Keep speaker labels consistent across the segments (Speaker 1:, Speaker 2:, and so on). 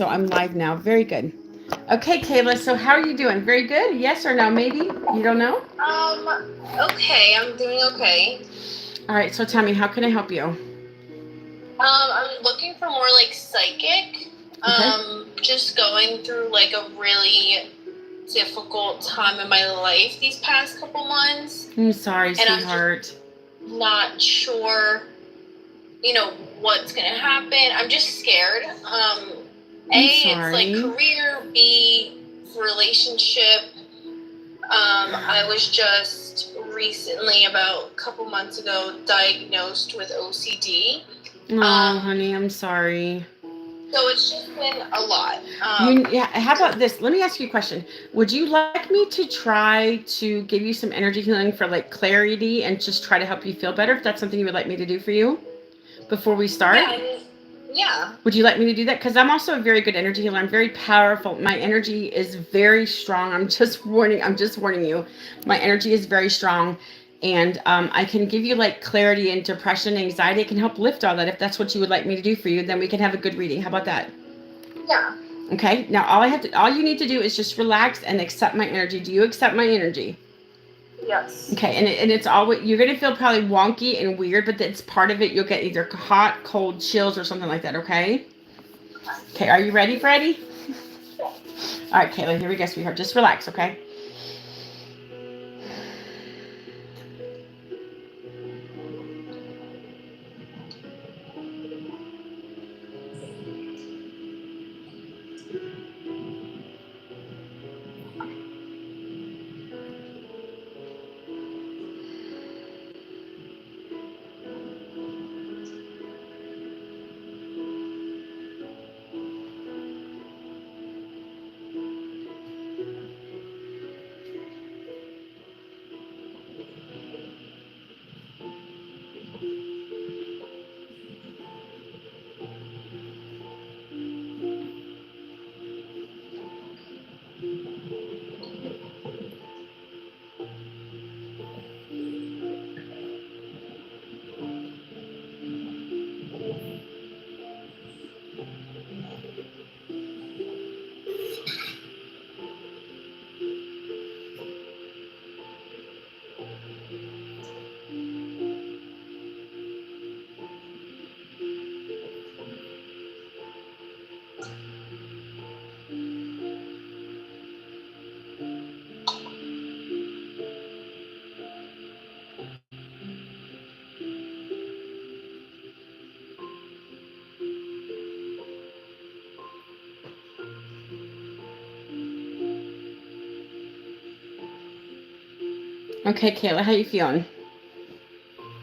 Speaker 1: So I'm live now. Very good. Okay, Kayla. So how are you doing? Very good. Yes or no? Maybe you don't know.
Speaker 2: Okay, I'm doing okay.
Speaker 1: All right. So tell me, how can I help you?
Speaker 2: I'm looking for more like psychic.
Speaker 1: Okay.
Speaker 2: Just going through like a really difficult time in my life these past couple months,
Speaker 1: I'm sorry,
Speaker 2: and I'm just
Speaker 1: sweetheart.
Speaker 2: not sure, what's gonna happen. I'm just scared.
Speaker 1: I'm
Speaker 2: It's like
Speaker 1: sorry.
Speaker 2: career. B, relationship. I was just recently, about a couple months ago, diagnosed with OCD.
Speaker 1: Oh,
Speaker 2: Um,
Speaker 1: honey, I'm sorry.
Speaker 2: so it's just been a lot.
Speaker 1: Yeah. How about this? Let me ask you a question. Would you like me to try to give you some energy healing for like clarity and just try to help you feel better? If that's something you would like me to do for you before we
Speaker 2: Yeah,
Speaker 1: start.
Speaker 2: yeah.
Speaker 1: Would you like me to do that? Because I'm also a very good energy healer. I'm very powerful. My energy is very strong. I'm just warning. I'm just warning you. My energy is very strong, and I can give you like clarity and depression, anxiety. I can help lift all that. If that's what you would like me to do for you, then we can have a good reading. How about that?
Speaker 2: Yeah.
Speaker 1: Okay. Now all you need to do is just relax and accept my energy. Do you accept my energy?
Speaker 2: Yes.
Speaker 1: Okay, and it's always you're gonna feel probably wonky and weird, but that's part of it. You'll get either hot, cold, chills, or something like that. Okay. Okay, are you ready, Freddie? All right, Kayla, here we go, sweetheart. Just relax, okay? Okay, Kayla, how you feeling?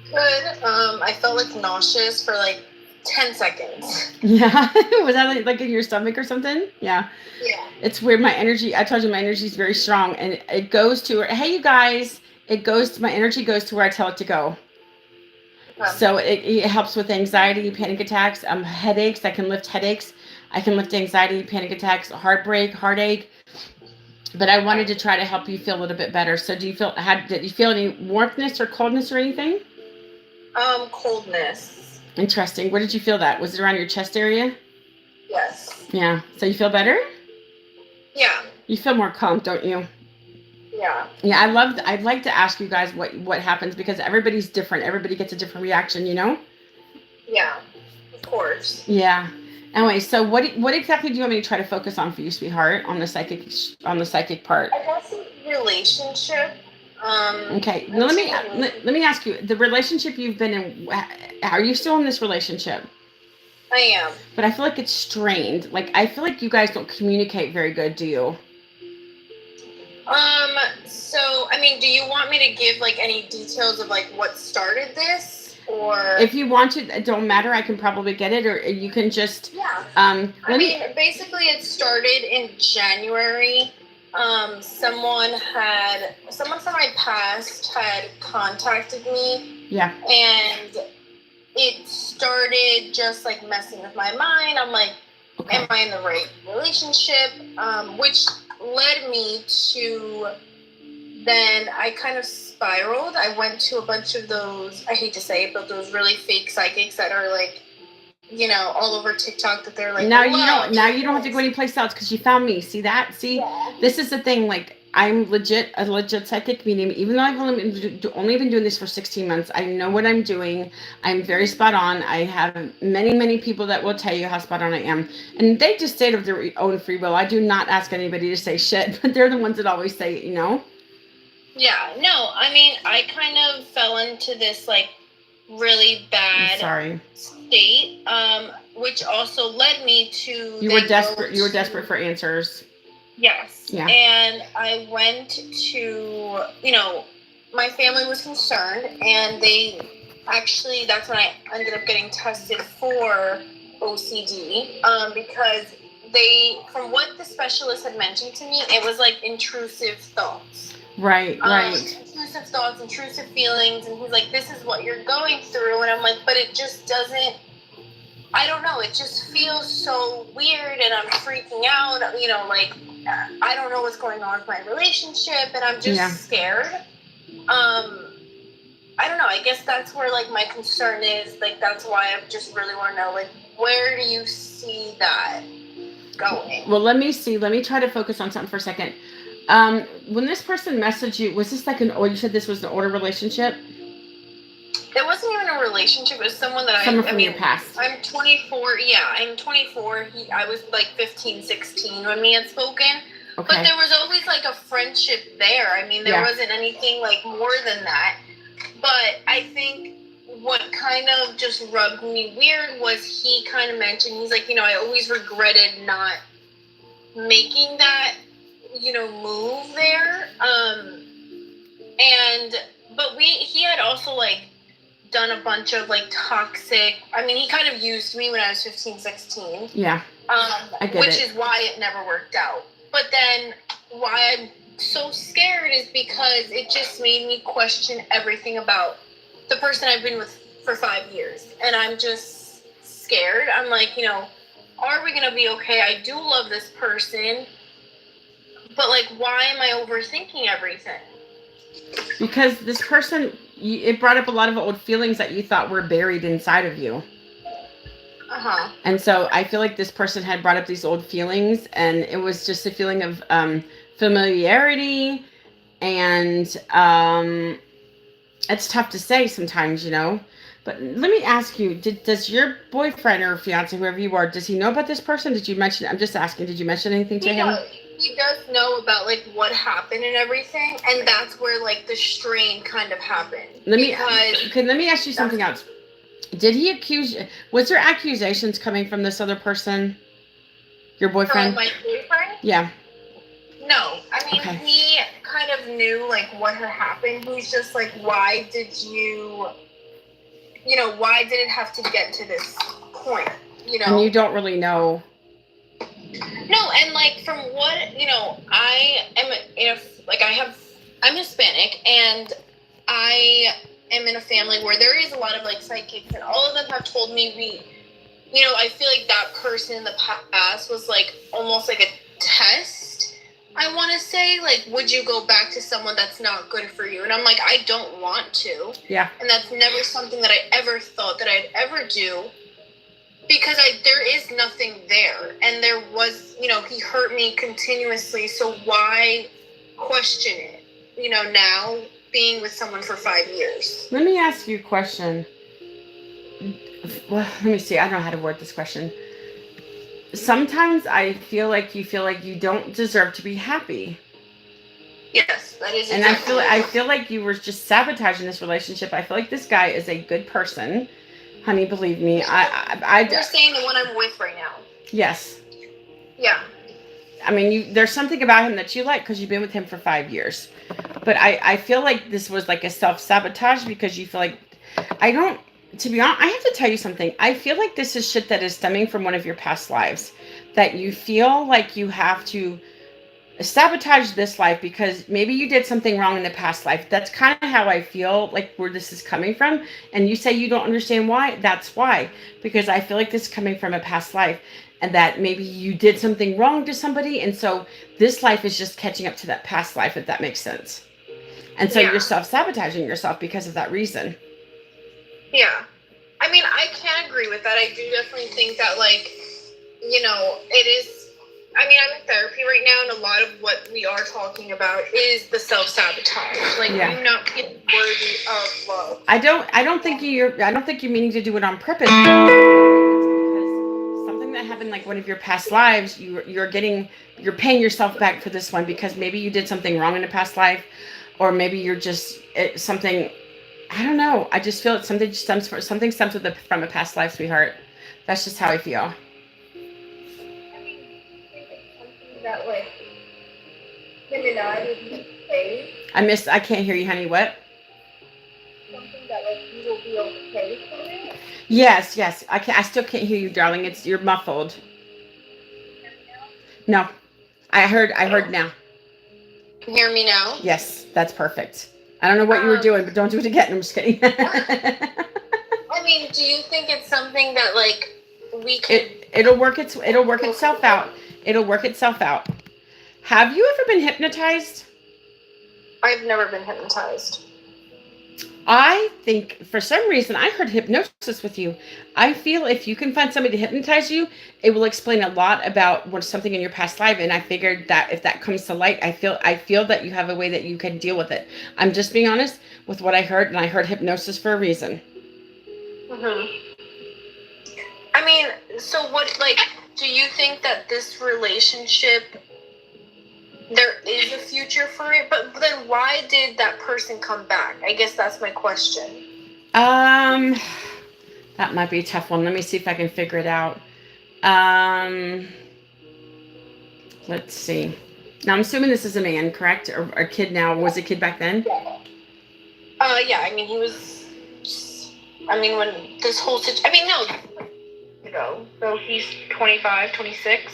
Speaker 2: Good. I felt like nauseous for like 10 seconds.
Speaker 1: Yeah, was that like in your stomach or something? Yeah,
Speaker 2: Yeah.
Speaker 1: it's weird. My energy, I told you my energy is very strong, and it goes to, hey, you guys, it goes to, my energy goes to where I tell it to go.
Speaker 2: Okay.
Speaker 1: So it helps with anxiety, panic attacks, headaches. I can lift headaches. I can lift anxiety, panic attacks, heartbreak, heartache. But I wanted to try to help you feel a little bit better. So did you feel any warmthness or coldness or anything?
Speaker 2: Coldness.
Speaker 1: Interesting. Where did you feel that? Was it around your chest area?
Speaker 2: Yes.
Speaker 1: Yeah. So you feel better?
Speaker 2: Yeah.
Speaker 1: You feel more calm, don't you?
Speaker 2: Yeah.
Speaker 1: Yeah, I'd like to ask you guys what happens because everybody's different. Everybody gets a different reaction, you know?
Speaker 2: Yeah. Of course.
Speaker 1: Yeah. Anyway, so what exactly do you want me to try to focus on for you, sweetheart, on the psychic part?
Speaker 2: I guess relationship.
Speaker 1: Okay. Now
Speaker 2: I'm seeing.
Speaker 1: let me ask you, the relationship you've been in, are you still in this relationship?
Speaker 2: I am.
Speaker 1: But I feel like it's strained. Like I feel like you guys don't communicate very good, do you?
Speaker 2: So, I mean, do you want me to give like any details of like what started this, or?
Speaker 1: If you want to, it don't matter. I can probably get it, or you can just.
Speaker 2: Yeah. I
Speaker 1: Let me.
Speaker 2: mean, basically, it started in January. Someone from my past had contacted me,
Speaker 1: Yeah.
Speaker 2: and it started just like messing with my mind. I'm like,
Speaker 1: Okay.
Speaker 2: am I in the right relationship? Which led me to, then I kind of spiraled. I went to a bunch of those, I hate to say it, but those really fake psychics that are like all over TikTok that they're like,
Speaker 1: now
Speaker 2: love,
Speaker 1: you don't have to go anyplace else because you found me. See that? See,
Speaker 2: yeah.
Speaker 1: this is the thing. Like, I'm a legit psychic medium. Even though I've only been doing this for 16 months, I know what I'm doing. I'm very spot on. I have many people that will tell you how spot on I am, and they just say it of their own free will. I do not ask anybody to say shit, but they're the ones that always say it.
Speaker 2: Yeah, no, I mean, I kind of fell into this like really bad state, which also led me to
Speaker 1: you were desperate for answers.
Speaker 2: Yes. Yeah. And I went to, my family was concerned, and that's when I ended up getting tested for OCD, because from what the specialist had mentioned to me, it was like intrusive thoughts.
Speaker 1: Right.
Speaker 2: Intrusive thoughts, intrusive feelings, and he's like, this is what you're going through, and I'm like, but it just doesn't, I don't know, it just feels so weird, and I'm freaking out, like, I don't know what's going on with my relationship, and I'm just scared. I don't know, I guess that's where, like, my concern is, like, that's why I just really want to know, like, where do you see that going?
Speaker 1: Well, let me try to focus on something for a second. When this person messaged you, was this like you said this was an older relationship?
Speaker 2: It wasn't even a relationship. It was someone from
Speaker 1: your past.
Speaker 2: I'm 24. Yeah, I'm 24. I was like 15, 16 when we had spoken. Okay. But there was always like a friendship there. I mean, there wasn't anything like more than that. But I think what kind of just rubbed me weird was he kind of mentioned, he's like, I always regretted not making that, move there. But he had also like done a bunch of like toxic, I mean, he kind of used me when I was 15, 16.
Speaker 1: Yeah.
Speaker 2: Which is why it never worked out. But then why I'm so scared is because it just made me question everything about the person I've been with for 5 years. And I'm just scared. I'm like, are we going to be okay? I do love this person. But, like, why am I overthinking everything?
Speaker 1: Because this person, it brought up a lot of old feelings that you thought were buried inside of you.
Speaker 2: Uh-huh.
Speaker 1: And so I feel like this person had brought up these old feelings, and it was just a feeling of familiarity, and it's tough to say sometimes, But let me ask you, does your boyfriend or fiance, whoever you are, does he know about this person? Did you mention, I'm just asking, did you mention anything to him?
Speaker 2: He does know about, like, what happened and everything, and that's where, like, the strain kind of happened.
Speaker 1: Let me ask you something else. Did he was there accusations coming from this other person? Your boyfriend?
Speaker 2: From my boyfriend?
Speaker 1: Yeah.
Speaker 2: No. I mean, He kind of knew, like, what had happened. He's just like, why did it have to get to this point, And
Speaker 1: you don't really know.
Speaker 2: No, and like from what I'm Hispanic, and I am in a family where there is a lot of like psychics, and all of them have told me I feel like that person in the past was like almost like a test. I want to say, like, would you go back to someone that's not good for you? And I'm like, I don't want to.
Speaker 1: Yeah.
Speaker 2: And that's never something that I ever thought that I'd ever do. Because there is nothing there, and there was, he hurt me continuously, so why question it, now being with someone for 5 years?
Speaker 1: Let me ask you a question. Well, let me see, I don't know how to word this question. Sometimes I feel like you don't deserve to be happy.
Speaker 2: Yes, that is.
Speaker 1: And I feel like you were just sabotaging this relationship. I feel like this guy is a good person. Honey, believe me,
Speaker 2: You're saying the one I'm with right now.
Speaker 1: Yes.
Speaker 2: Yeah.
Speaker 1: I mean, there's something about him that you like because you've been with him for 5 years. But I feel like this was like a self-sabotage because you feel like, to be honest, I have to tell you something. I feel like this is shit that is stemming from one of your past lives. That you feel like you have to sabotage this life because maybe you did something wrong in the past life. That's kind of how I feel like where this is coming from. And you say you don't understand why. That's why. Because I feel like this is coming from a past life, and that maybe you did something wrong to somebody. And so this life is just catching up to that past life, if that makes sense. And so you're self-sabotaging yourself because of that reason.
Speaker 2: Yeah. I mean, I can agree with that. I do definitely think that, like, it is. I mean, I'm in therapy right now, and a lot of what we are talking about is the self-sabotage, like you not feeling worthy of love.
Speaker 1: I don't think you're meaning to do it on purpose. Something that happened, like one of your past lives, you're paying yourself back for this one because maybe you did something wrong in a past life, or maybe you're just something. I don't know. I just feel it. Something stems from a past life, sweetheart. That's just how I feel.
Speaker 2: I mean, something that like him and I would say.
Speaker 1: I can't hear you, honey. What?
Speaker 2: Something that like you will be okay from it.
Speaker 1: Yes. I still can't hear you, darling. You're muffled. No, I heard now.
Speaker 2: Can you hear me now?
Speaker 1: Yes, that's perfect. I don't know what you were doing, but don't do it again. I'm just kidding.
Speaker 2: I mean, do you think it's something that like we can?
Speaker 1: It'll work itself out. It'll work itself out. Have you ever been hypnotized?
Speaker 2: I've never been hypnotized.
Speaker 1: I think for some reason I heard hypnosis with you. I feel if you can find somebody to hypnotize you, it will explain a lot about what's something in your past life. And I figured that if that comes to light, I feel that you have a way that you can deal with it. I'm just being honest with what I heard, and I heard hypnosis for a reason.
Speaker 2: I mean, so what? Like, do you think that this relationship, there is a future for it? But then why did that person come back? I guess that's my question.
Speaker 1: That might be a tough one. Let me see if I can figure it out. Let's see. Now, I'm assuming this is a man, correct? Or a kid now. Was a kid back then?
Speaker 2: Yeah. I mean, he was. I mean, when this whole situation. I mean, no. So he's 25, 26.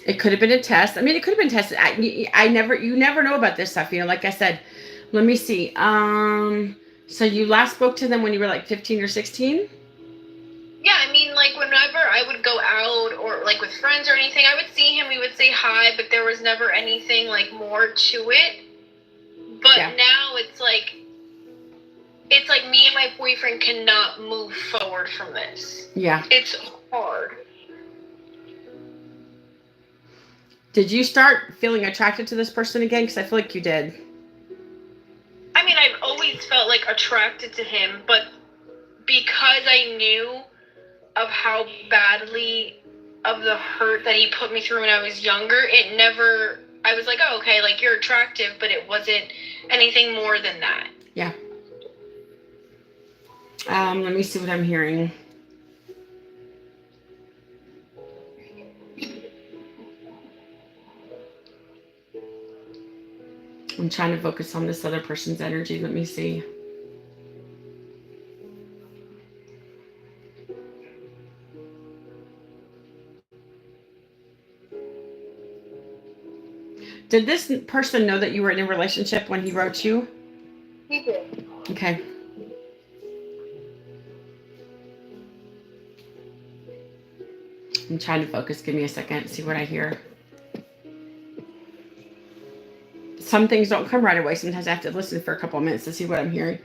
Speaker 1: It could have been a test. I mean, it could have been tested. You never know about this stuff. Like I said, let me see. So you last spoke to them when you were like 15 or 16?
Speaker 2: Yeah, I mean, like whenever I would go out or like with friends or anything, I would see him, we would say hi, but there was never anything like more to it. But now it's like me and my boyfriend cannot move forward from this.
Speaker 1: Yeah.
Speaker 2: It's hard.
Speaker 1: Did you start feeling attracted to this person again? Because I feel like you did.
Speaker 2: I mean, I've always felt like attracted to him, but because I knew of how badly of the hurt that he put me through when I was younger, I was like, oh, okay, like you're attractive, but it wasn't anything more than that.
Speaker 1: Yeah. Let me see what I'm hearing. I'm trying to focus on this other person's energy. Let me see. Did this person know that you were in a relationship when he wrote you?
Speaker 2: He did.
Speaker 1: Okay. I'm trying to focus. Give me a second. See what I hear. Some things don't come right away. Sometimes I have to listen for a couple of minutes to see what I'm hearing.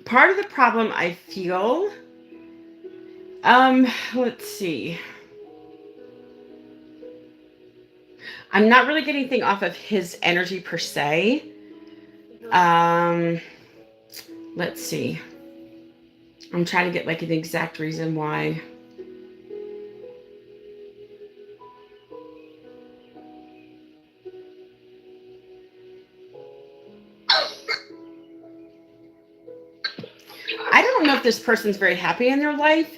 Speaker 1: Part of the problem I feel, let's see. I'm not really getting anything off of his energy per se. Let's see. I'm trying to get like an exact reason why. I don't know if this person's very happy in their life,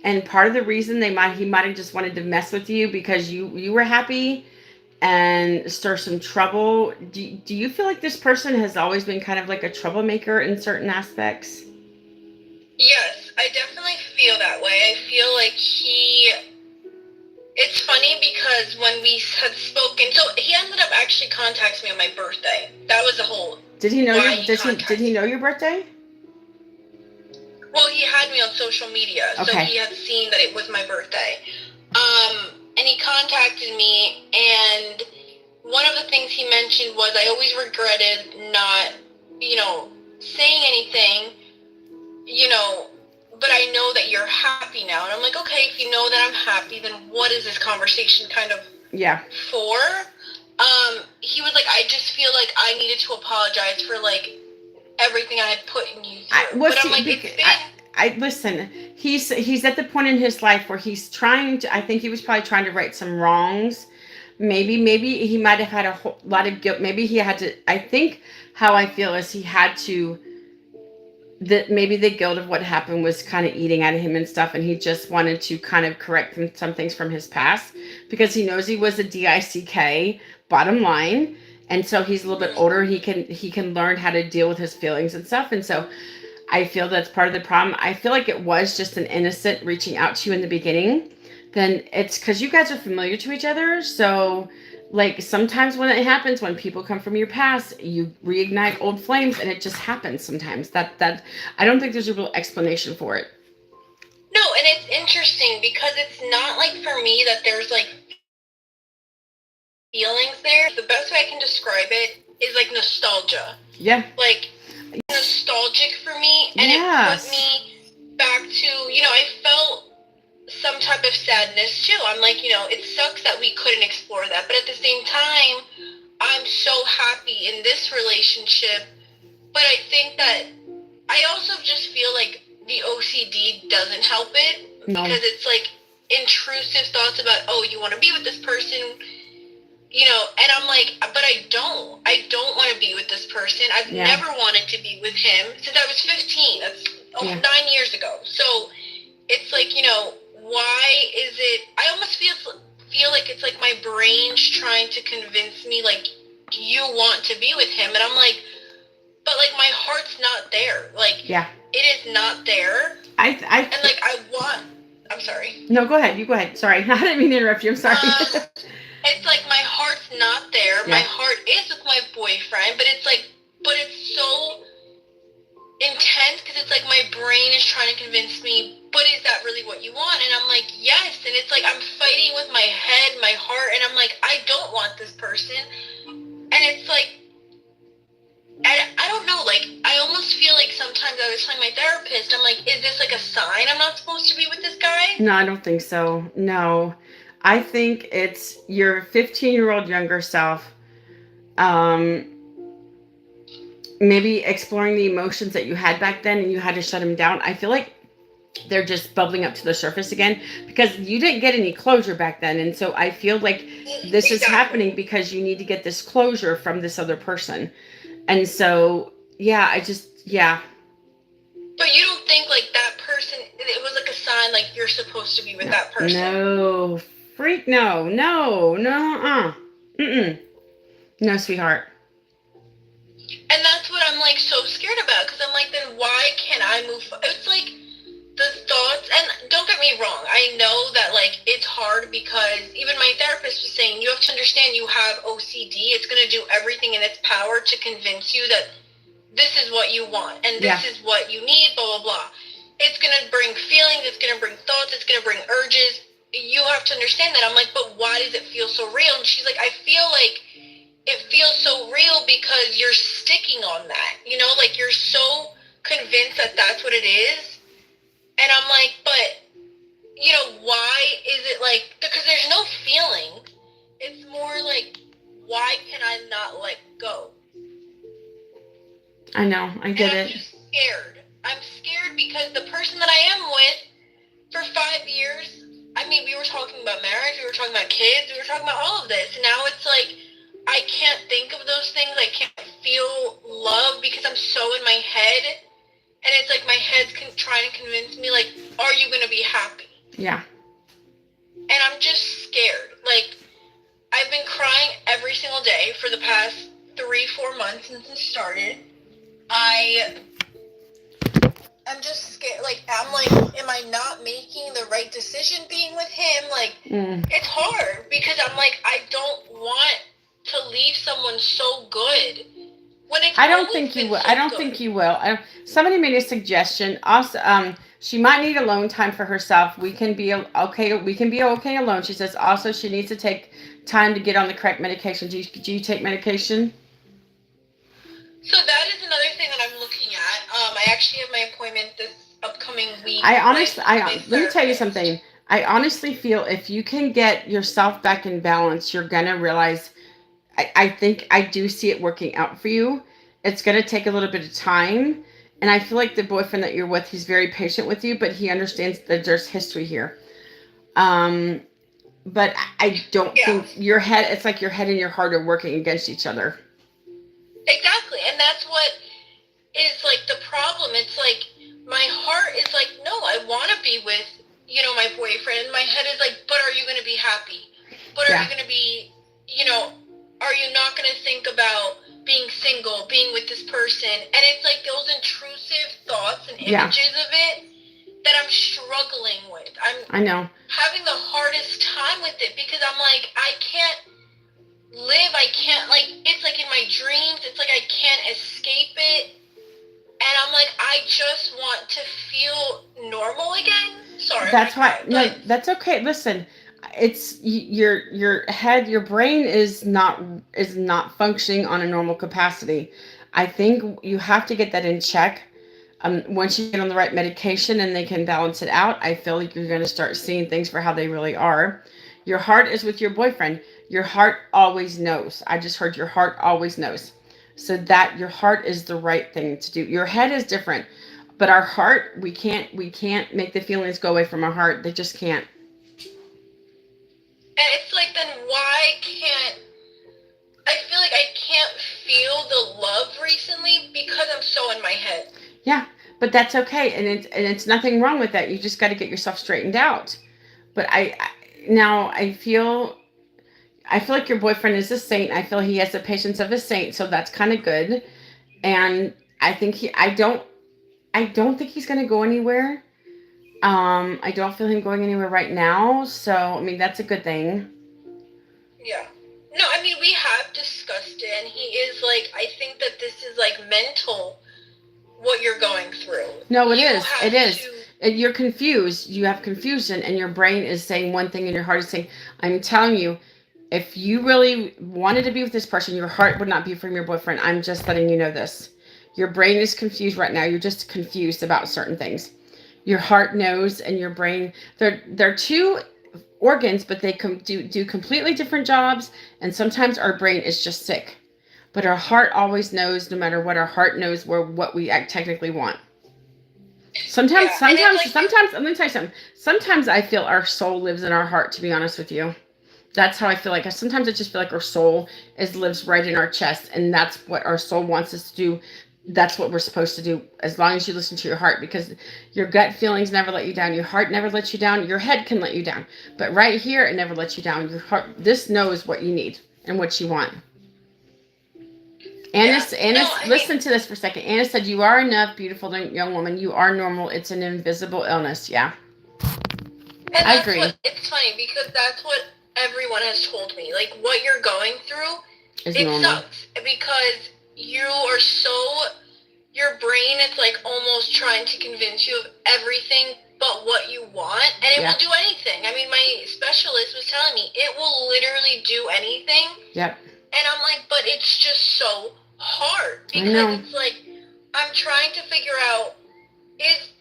Speaker 1: and part of the reason he might have just wanted to mess with you because you were happy and stir some trouble. Do you feel like this person has always been kind of like a troublemaker in certain aspects?
Speaker 2: Yes, I definitely feel that way. I feel like he It's funny because when we had spoken, so he ended up actually contacting me on my birthday. That was the whole.
Speaker 1: Did he know did he know your birthday?
Speaker 2: Well, he had me on social media, so he had seen that it was my birthday. And he contacted me, and one of the things he mentioned was I always regretted not, saying anything, but I know that you're happy now. And I'm like, okay, if you know that I'm happy, then what is this conversation kind of for? He was like, I just feel like I needed to apologize for, like, everything I had put in you through. But I'm like,
Speaker 1: listen, he's at the point in his life where he's trying to, I think he was probably trying to right some wrongs. Maybe he might have had a whole lot of guilt. Maybe he had to, I think how I feel is he had to, that maybe the guilt of what happened was kind of eating at him and stuff, and he just wanted to kind of correct some things from his past because he knows he was a DICK, bottom line, and so he's a little bit older. He can learn how to deal with his feelings and stuff, and so I feel that's part of the problem. I feel like it was just an innocent reaching out to you in the beginning. Then it's because you guys are familiar to each other, so like sometimes when it happens, when people come from your past, you reignite old flames, and it just happens sometimes. That I don't think there's a real explanation for it.
Speaker 2: No, and it's interesting because it's not like for me that there's like feelings there. The best way I can describe it is like nostalgia.
Speaker 1: Yeah.
Speaker 2: Like nostalgic for me, and it put me back to, I felt some type of sadness too. I'm like, it sucks that we couldn't explore that, but at the same time, I'm so happy in this relationship. But I think that I also just feel like the OCD doesn't help it because it's like intrusive thoughts about, oh, you want to be with this person, and I'm like, but I don't want to be with this person. I've never wanted to be with him since I was 15. That's 9 years ago. So it's like, why is it, I almost feel like it's like my brain's trying to convince me, like, you want to be with him. And I'm like, but like my heart's not there. Like, it is not there. I'm sorry.
Speaker 1: No, go ahead. You go ahead. Sorry. I didn't mean to interrupt you. I'm sorry.
Speaker 2: It's like my heart's not there. My heart is with my boyfriend, but it's so intense because it's like my brain is trying to convince me, but is that really what you want? And I'm like, yes. And it's like I'm fighting with my head, my heart, and I'm like, I don't want this person. And it's like, I don't know, like, I almost feel like sometimes I was telling my therapist, I'm like, is this like a sign I'm not supposed to be with this guy?
Speaker 1: No, I don't think so. No. I think it's your 15-year-old younger self, maybe exploring the emotions that you had back then and you had to shut them down. I feel like they're just bubbling up to the surface again because you didn't get any closure back then. And so I feel like this is happening because you need to get this closure from this other person. And so, But
Speaker 2: you don't think like that person, it was like a sign like you're supposed to be with that person?
Speaker 1: No, freak, no, no, sweetheart.
Speaker 2: And that's what I'm like so scared about because I'm like, then why can't I move? It's like the thoughts, and don't get me wrong, I know that like it's hard because even my therapist was saying you have to understand you have OCD. It's going to do everything in its power to convince you that this is what you want and this is what you need, blah, blah, blah. It's going to bring feelings, it's going to bring thoughts, it's going to bring urges. You have to understand that. I'm like, but why does it feel so real? And she's like, I feel like it feels so real because you're sticking on that, like you're so convinced that that's what it is. And I'm like, but, why is it like, because there's no feeling. It's more like, why can I not let go?
Speaker 1: I know, I get it.
Speaker 2: I'm just scared. I'm scared because the person that I am with for 5 years, I mean, we were talking about marriage, we were talking about kids, we were talking about all of this. And now it's like, I can't think of those things. I can't feel love because I'm so in my head. And it's like my head's trying to convince me, like, are you going to be happy?
Speaker 1: Yeah.
Speaker 2: And I'm just scared. Like, I've been crying every single day for the past 3-4 months since it started. I am I'm just scared. Like, I'm like, am I not making the right decision being with him? Like, it's hard because I'm like, I don't want to leave someone so good when it's
Speaker 1: I don't think you will.
Speaker 2: So
Speaker 1: I don't think you will. Somebody made a suggestion. Also, she might need alone time for herself. We can be okay. We can be okay alone. She says also she needs to take time to get on the correct medication. Do you take medication?
Speaker 2: So that is another thing that I'm looking at. I actually have my appointment this upcoming week.
Speaker 1: Let me tell you something. I honestly feel if you can get yourself back in balance, you're gonna realize. I think I do see it working out for you. It's gonna take a little bit of time, and I feel like the boyfriend that you're with, he's very patient with you, but he understands that there's history here. But I don't think your head. It's like your head and your heart are working against each other.
Speaker 2: Exactly, and that's what is like the problem. It's like my heart is like, no, I want to be with, my boyfriend. And my head is like, but are you going to be happy? But are you going to be, are you not going to think about being single, being with this person? And it's like those intrusive thoughts and images of it that I'm struggling with. I know. Having the hardest time with it because I'm like, I can't live. I can't, like, it's like in my dreams. It's like I can't escape it. And I'm like, I just want to feel normal again. Sorry. That's why.
Speaker 1: No, that's okay. Listen, it's your head, your brain is not functioning on a normal capacity. I think you have to get that in check. Once you get on the right medication and they can balance it out, I feel like you're going to start seeing things for how they really are. Your heart is with your boyfriend. Your heart always knows. I just heard your heart always knows. So that your heart is the right thing to do. Your head is different, but our heart, we can't make the feelings go away from our heart. They just can't.
Speaker 2: And it's like, then why can't, I feel like I can't feel the love recently because I'm so in my head.
Speaker 1: Yeah, but that's okay. And it's nothing wrong with that. You just got to get yourself straightened out. But I feel like your boyfriend is a saint. I feel he has the patience of a saint, so that's kind of good. And I think I don't think he's going to go anywhere. I don't feel him going anywhere right now. So, I mean, that's a good thing.
Speaker 2: Yeah. No, I mean, we have discussed it, and he is like, I think that this is like mental, what you're going through.
Speaker 1: No, it is. It is. You're confused. You have confusion, and your brain is saying one thing, and your heart is saying, I'm telling you, if you really wanted to be with this person, your heart would not be from your boyfriend. I'm just letting you know this. Your brain is confused right now. You're just confused about certain things. Your heart knows, and your brain, they're two organs, but they do completely different jobs. And sometimes our brain is just sick. But our heart always knows, no matter what, our heart knows what we technically want. Sometimes, let me tell you something. Sometimes I feel our soul lives in our heart, to be honest with you. That's how I feel like. Sometimes I just feel like our soul lives right in our chest, and that's what our soul wants us to do. That's what we're supposed to do, as long as you listen to your heart, because your gut feelings never let you down. Your heart never lets you down. Your head can let you down, but right here, it never lets you down. Your heart, this knows what you need and what you want. Anna, listen to this for a second. Anna said, "You are enough, beautiful young woman. You are normal. It's an invisible illness." Yeah,
Speaker 2: and I agree. It's funny because that's what everyone has told me. Like, what you're going through, it sucks because you are your brain, it's like almost trying to convince you of everything but what you want, and it will do anything. I mean, my specialist was telling me it will literally do anything. Yep. And I'm like, but it's just so hard because it's like I'm trying to figure out, is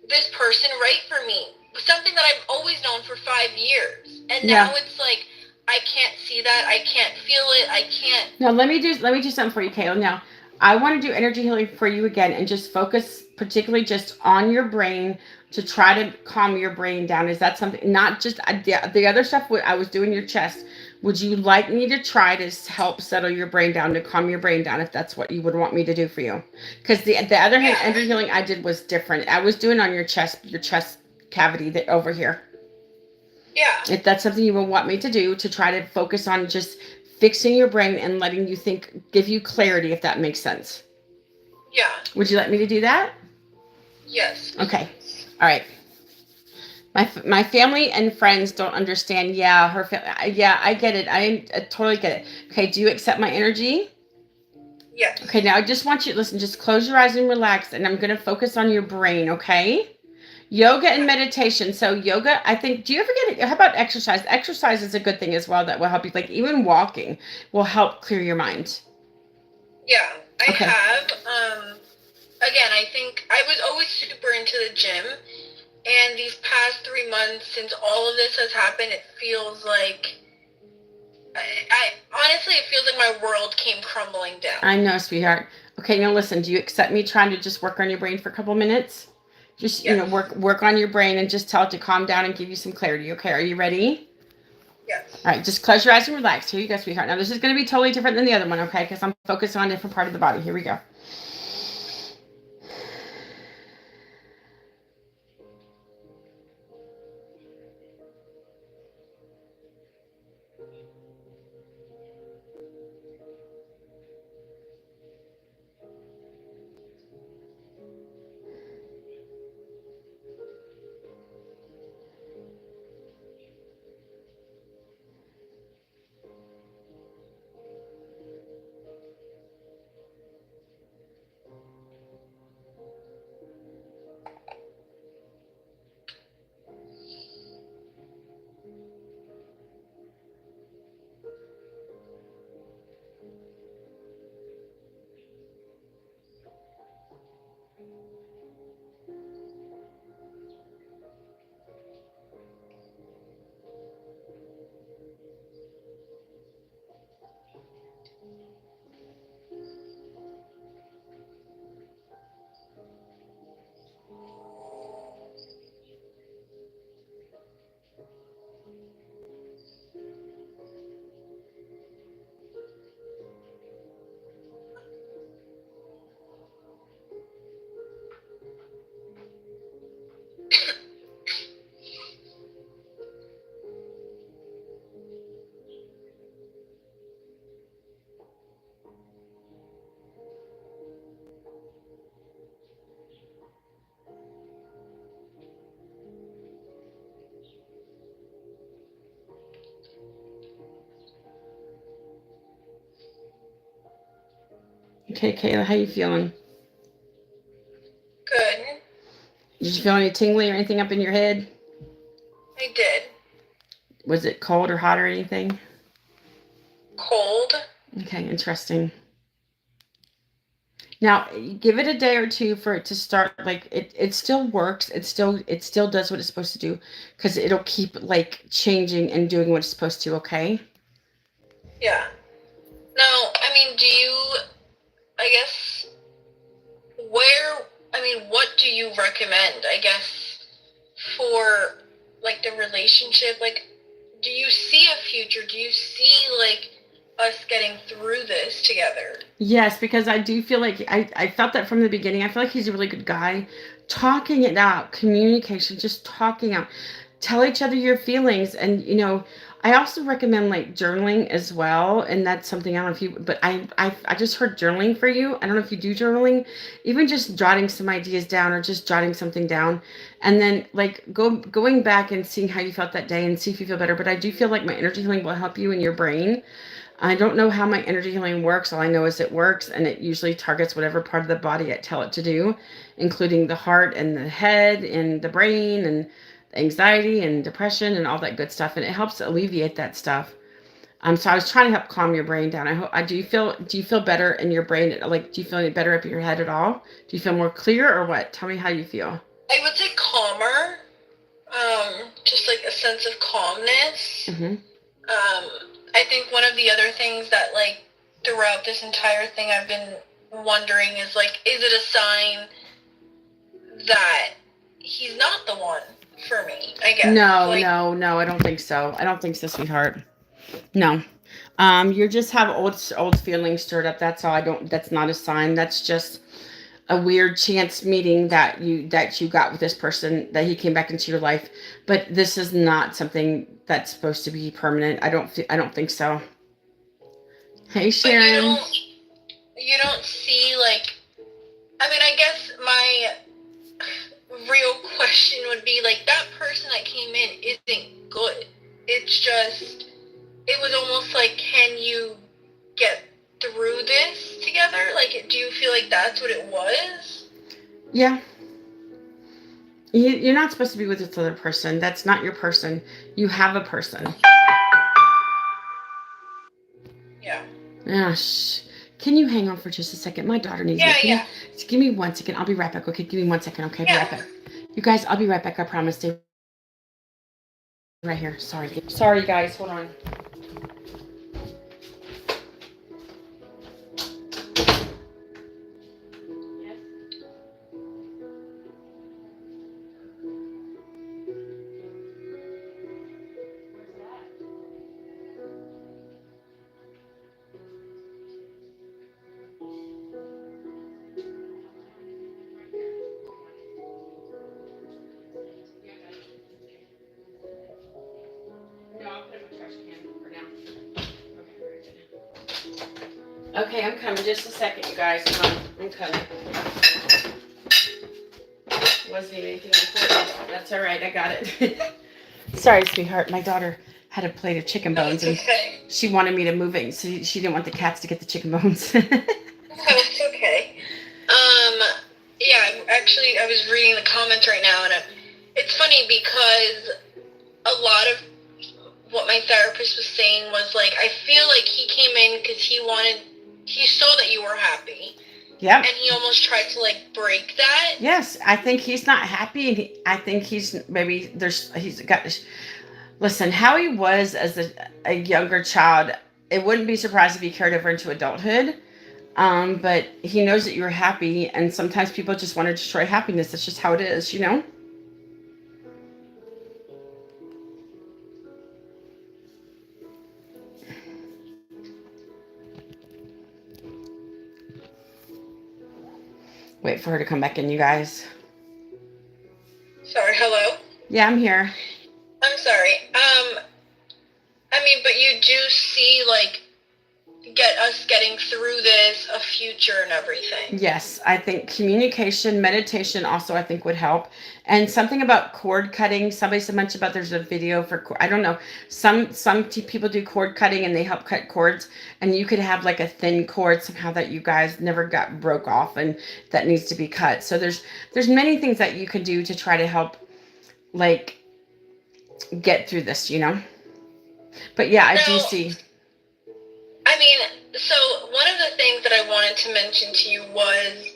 Speaker 2: this person right for me? Something that I've always known for 5 years, and now it's like I can't see that, I can't feel it, I can't.
Speaker 1: Now let me do something for you, Kayla. Now I want to do energy healing for you again, and just focus particularly just on your brain to try to calm your brain down. Is that something? Not just the other stuff. What I was doing your chest. Would you like me to try to help settle your brain down, to calm your brain down, if that's what you would want me to do for you? Because the other energy healing I did was different. I was doing on your chest cavity over here. Yeah. If that's something you would want me to do, to try to focus on just fixing your brain and letting you think, give you clarity, if that makes sense. Yeah. Would you like me to do that?
Speaker 2: Yes.
Speaker 1: Okay. All right. My family and friends don't understand. Yeah, yeah, I get it. I totally get it. Okay, do you accept my energy?
Speaker 2: Yes.
Speaker 1: Okay, now I just want you to listen. Just close your eyes and relax, and I'm going to focus on your brain, okay? Yoga and meditation. So yoga, I think, do you ever get it? How about exercise? Exercise is a good thing as well that will help you. Like even walking will help clear your mind.
Speaker 2: Yeah, I
Speaker 1: Okay.
Speaker 2: have. Again, I think I was always super into the gym. And these past 3 months, since all of this has happened, it feels like I honestly, it feels like my world came crumbling down.
Speaker 1: I know, sweetheart. Okay, now listen. Do you accept me trying to just work on your brain for a couple minutes? Just
Speaker 2: Yes.
Speaker 1: work on your brain and just tell it to calm down and give you some clarity. Okay, are you ready?
Speaker 2: Yes.
Speaker 1: All right, just close your eyes and relax. Here you go, sweetheart. Now this is going to be totally different than the other one, okay? Because I'm focused on a different part of the body. Here we go. Okay, Kayla, how you feeling?
Speaker 2: Good.
Speaker 1: Did you feel any tingly or anything up in your head?
Speaker 2: I did.
Speaker 1: Was it cold or hot or anything?
Speaker 2: Cold.
Speaker 1: Okay, interesting. Now, give it a day or two for it to start. Like it still works. It still does what it's supposed to do, because it'll keep like changing and doing what it's supposed to. Okay.
Speaker 2: Yeah. Now, I mean, do you? I guess where? I mean, what do you recommend? I guess for like the relationship. Like, do you see a future? Do you see like us getting through this together?
Speaker 1: Yes, because I do feel like I felt that from the beginning. I feel like he's a really good guy. Talking it out, communication, just talking out. Tell each other your feelings. And, I also recommend like journaling as well. And that's something I don't know if you, but I just heard journaling for you. I don't know if you do journaling, even just jotting some ideas down or just jotting something down. And then like going back and seeing how you felt that day and see if you feel better. But I do feel like my energy healing will help you in your brain. I don't know how my energy healing works. All I know is it works, and it usually targets whatever part of the body I tell it to do, including the heart and the head and the brain and anxiety and depression and all that good stuff. And it helps alleviate that stuff. So I was trying to help calm your brain down. I hope. Do you feel better in your brain? Like, do you feel any better up in your head at all? Do you feel more clear or what? Tell me how you feel.
Speaker 2: I would say calmer. Just like a sense of calmness.
Speaker 1: Mm-hmm.
Speaker 2: I think one of the other things that like throughout this entire thing I've been wondering is like, is it a sign that he's not the one for me? I guess.
Speaker 1: No,
Speaker 2: like,
Speaker 1: no, I don't think so. I don't think so, sweetheart. No. You just have old feelings stirred up. That's all. That's not a sign. That's just a weird chance meeting that you got with this person, that he came back into your life. But this is not something that's supposed to be permanent. I don't think so. Hey, Sharon.
Speaker 2: You don't see like, I mean, I guess would be like, that person that came in isn't good. It's just, it was almost like, can you get through this together? Like, do you feel like that's what it was?
Speaker 1: Yeah. You're not supposed to be with this other person. That's not your person. You have a person.
Speaker 2: Yeah.
Speaker 1: Can you hang on for just a second? My daughter needs me.
Speaker 2: Yeah.
Speaker 1: Give me 1 second. I'll be right back. Okay, give me 1 second. Okay, I'll be right back. You guys, I'll be right back. I promise. Stay right here. Sorry, guys. Hold on. Okay, I'm coming. Just a second, you guys. Hold on. I'm coming. Wasn't even anything important. That's all right. I got it. Sorry, sweetheart. My daughter had a plate of chicken bones, and she wanted me to move it. So she didn't want the cats to get the chicken bones.
Speaker 2: That's okay. Yeah. Actually, I was reading the comments right now, and it's funny because a lot of what my therapist was saying was like, I feel like he came in because he saw that you were happy.
Speaker 1: Yeah.
Speaker 2: And he almost tried to like break that.
Speaker 1: Yes, I think he's not happy. I think he's got. Listen, how he was as a younger child, it wouldn't be surprised if he carried over into adulthood. But he knows that you're happy, and sometimes people just want to destroy happiness. That's just how it is, you know? Wait for her to come back in, you guys.
Speaker 2: Sorry, hello?
Speaker 1: Yeah, I'm here.
Speaker 2: I'm sorry. I mean, but you do see, like, us getting through this, a future and everything.
Speaker 1: Yes, I think communication, meditation also I think would help. And something about cord cutting. Somebody mentioned about there's a video for, I don't know, some people do cord cutting and they help cut cords, and you could have like a thin cord somehow that you guys never got broke off and that needs to be cut. So there's many things that you can do to try to help like get through this, you know? But yeah, I do see.
Speaker 2: I mean, so one of the things that I wanted to mention to you was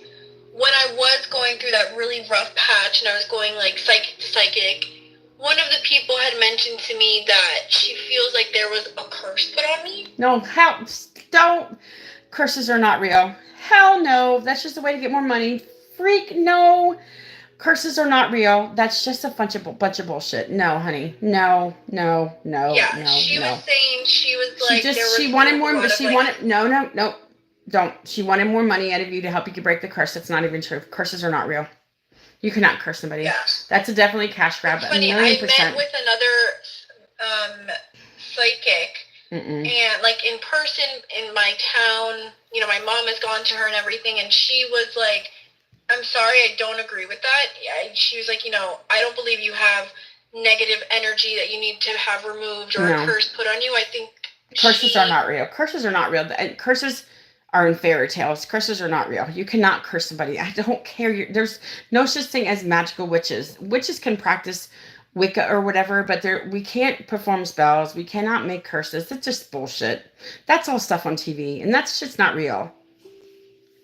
Speaker 2: when I was going through that really rough patch and I was going like psychic to psychic, one of the people had mentioned to me that she feels like there was a curse put on me.
Speaker 1: No, don't. Curses are not real. Hell no. That's just a way to get more money. Freak, no. Curses are not real. That's just a bunch of bullshit. No, honey. No.
Speaker 2: Yeah, she was saying she was like
Speaker 1: she wanted more. No. Don't. She wanted more money out of you to help you break the curse. That's not even true. Curses are not real. You cannot curse somebody. Yeah. That's definitely cash grab.
Speaker 2: It's funny, I met with another psychic, and like in person in my town, you know, my mom has gone to her and everything, and she was like, I'm sorry, I don't agree with that. Yeah, she was like, you know, I don't believe you have negative energy that you need to have removed or a curse put on you. I think
Speaker 1: curses are not real. Curses are not real. And curses are in fairy tales. Curses are not real. You cannot curse somebody. I don't care. There's no such thing as magical witches. Witches can practice Wicca or whatever, but we can't perform spells. We cannot make curses. It's just bullshit. That's all stuff on TV, and that's just not real.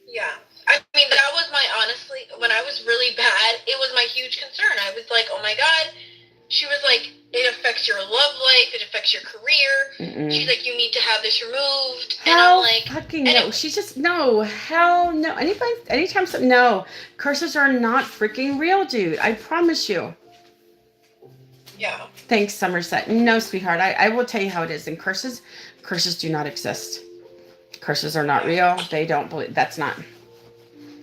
Speaker 2: Yeah. I mean, that was honestly, when I was really bad, it was my huge concern. I was like, oh my God. She was like, it affects your love life. It affects your career. She's like, you need to have this removed. And I'm like,
Speaker 1: fucking no. She's just, no. Hell no. Anytime, no. Curses are not freaking real, dude. I promise you.
Speaker 2: Yeah.
Speaker 1: Thanks, Somerset. No, sweetheart. I will tell you how it is. And curses do not exist. Curses are not real. They don't believe. That's not.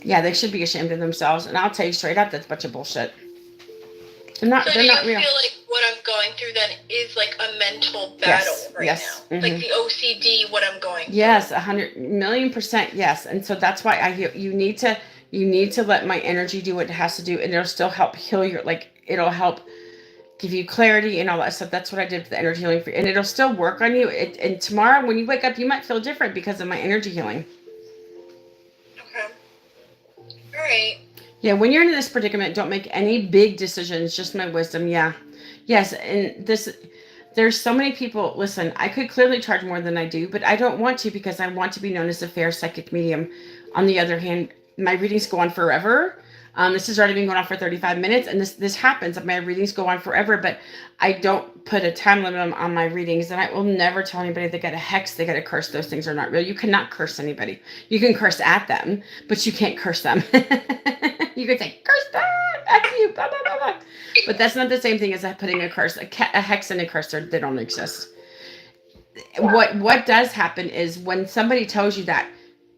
Speaker 1: Yeah, they should be ashamed of themselves. And I'll tell you straight up, that's a bunch of bullshit. They're not real.
Speaker 2: So do you feel like what I'm going through then is like a mental battle now? Like the OCD, what I'm going through?
Speaker 1: Yes, 100,000,000% yes. And so that's why you need to let my energy do what it has to do, and it'll still help heal your, like, it'll help give you clarity and all that stuff. That's what I did for the energy healing and it'll still work on you. And tomorrow when you wake up, you might feel different because of my energy healing.
Speaker 2: Okay. All right.
Speaker 1: Yeah, when you're in this predicament, don't make any big decisions. Just my wisdom. Yeah. Yes, and there's so many people. Listen, I could clearly charge more than I do, but I don't want to because I want to be known as a fair psychic medium. On the other hand, my readings go on forever. This has already been going on for 35 minutes, and this happens. My readings go on forever, but I don't put a time limit on my readings, and I will never tell anybody they got a hex, they got a curse. Those things are not real. You cannot curse anybody. You can curse at them, but you can't curse them. You could say, curse them, F you, blah, blah, blah, blah. But that's not the same thing as putting a curse. A hex and a curse, they don't exist. What does happen is when somebody tells you that,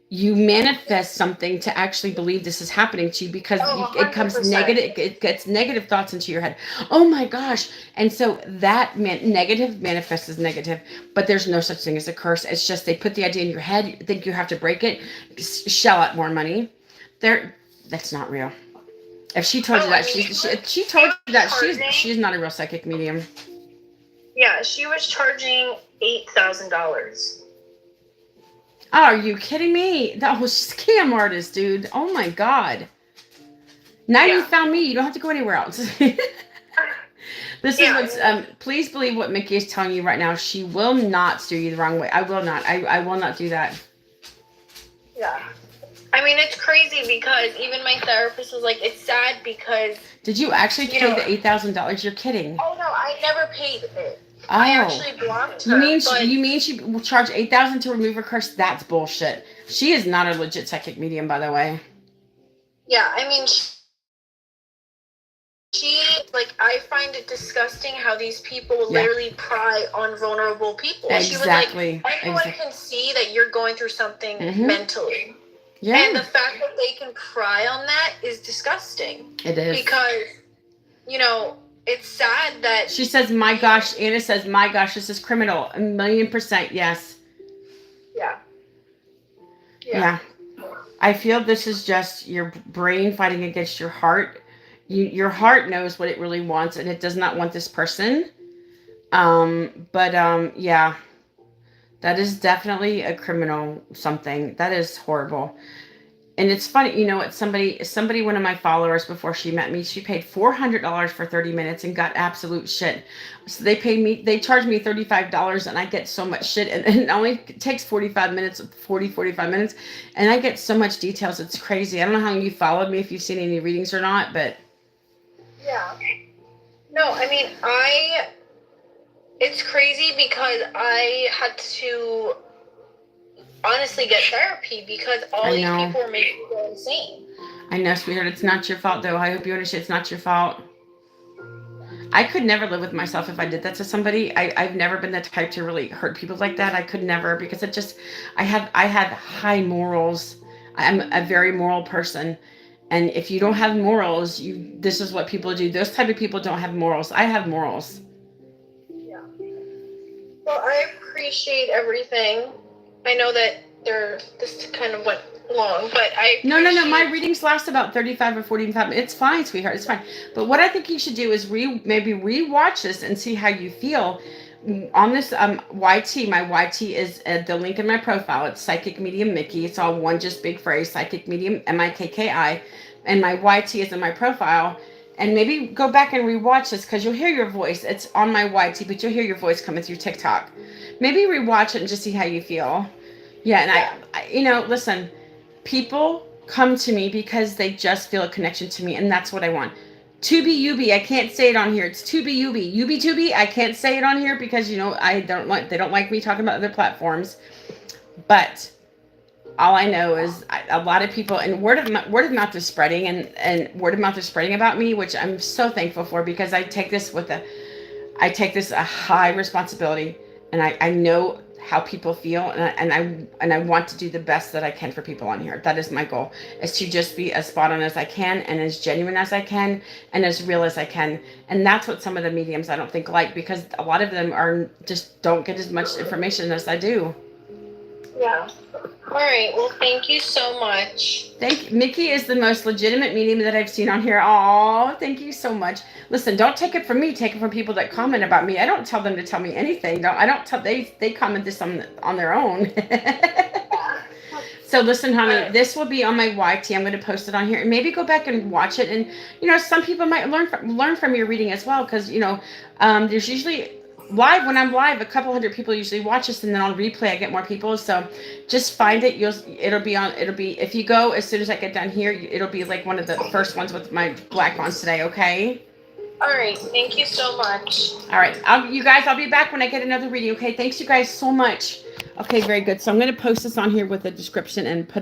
Speaker 1: you manifest something to actually believe this is happening to you because it comes negative. It gets negative thoughts into your head. Oh my gosh. And so that negative manifests as negative, but there's no such thing as a curse. It's just they put the idea in your head. You think you have to break it, shell out more money. That's not real. If she told you that, she told you that she's not a real psychic medium.
Speaker 2: Yeah, she was charging $8,000.
Speaker 1: Oh, are you kidding me? That was scam artist, dude. Oh my God. Now you found me. You don't have to go anywhere else. This is what's, please believe what Mickey is telling you right now. She will not steer you the wrong way. I will not. I will not do that.
Speaker 2: Yeah. I mean, it's crazy because even my therapist was like, it's sad because... Did
Speaker 1: you actually pay the $8,000? You're kidding.
Speaker 2: Oh, no, I never paid it. I actually blocked her.
Speaker 1: You mean she will charge $8,000 to remove her curse? That's bullshit. She is not a legit psychic medium, by the way.
Speaker 2: Yeah, I mean, I find it disgusting how these people literally pry on vulnerable people.
Speaker 1: Exactly.
Speaker 2: She was like, anyone can see that you're going through something mentally.
Speaker 1: Yeah.
Speaker 2: And the fact that they can pry on that is disgusting.
Speaker 1: It is.
Speaker 2: Because, it's sad that...
Speaker 1: She says, my gosh. Anna says, my gosh, this is criminal. 1,000,000%, yes. Yeah. I feel this is just your brain fighting against your heart. Your heart knows what it really wants, and it does not want this person. Yeah. That is definitely a criminal something. That is horrible. And it's funny, it's somebody, one of my followers before she met me, she paid $400 for 30 minutes and got absolute shit. So they charged me $35 and I get so much shit. And it only takes 45 minutes, And I get so much details. It's crazy. I don't know how long you followed me, if you've seen any readings or not, but.
Speaker 2: Yeah. No, I mean, it's crazy because I had to honestly get therapy because all these people are making me go insane.
Speaker 1: I know, sweetheart. It's not your fault, though. I hope you understand it's not your fault. I could never live with myself if I did that to somebody. I've never been the type to really hurt people like that. I could never because I have high morals. I'm a very moral person. And if you don't have morals, this is what people do. Those type of people don't have morals. I have morals.
Speaker 2: Yeah. Well, I appreciate everything. I know that this kind of went long, but
Speaker 1: No. My readings last about 35 or 45 minutes. It's fine, sweetheart. It's fine. But what I think you should do is maybe rewatch this and see how you feel. On this YT, my YT is the link in my profile. It's Psychic Medium Mickey. It's all one just big phrase, Psychic Medium MIKKI. And my YT is in my profile. And maybe go back and rewatch this because you'll hear your voice. It's on my YT, but you'll hear your voice coming through TikTok. Maybe rewatch it and just see how you feel. Yeah, and I listen, people come to me because they just feel a connection to me, and that's what I want. To be Yubi, I can't say it on here. It's to be Yubi. Yubi to be, I can't say it on here because they don't like me talking about other platforms. But all I know is a lot of people, and word of mouth is spreading, and word of mouth is spreading about me, which I'm so thankful for because I take this a high responsibility, and I know how people feel, and I want to do the best that I can for people on here. That is my goal, is to just be as spot on as I can, and as genuine as I can, and as real as I can. And that's what some of the mediums I don't think like, because a lot of them don't get as much information as I do.
Speaker 2: Yeah. All right. Well, thank you so much.
Speaker 1: Mickey is the most legitimate medium that I've seen on here. Oh, thank you so much. Listen, don't take it from me. Take it from people that comment about me. I don't tell them to tell me anything. I don't tell. They comment this on their own. So listen, honey, this will be on my YT. I'm going to post it on here, and maybe go back and watch it. And some people might learn from your reading as well, because there's usually live when I'm live, a couple hundred people usually watch this, and then on replay I get more people. So just find it. It'll be if you go as soon as I get done here, it'll be like one of the first ones with my black ones today. Okay.
Speaker 2: All right. Thank you so much.
Speaker 1: All right, you guys. I'll be back when I get another reading. Okay. Thanks, you guys, so much. Okay, very good. So I'm going to post this on here with a description and put it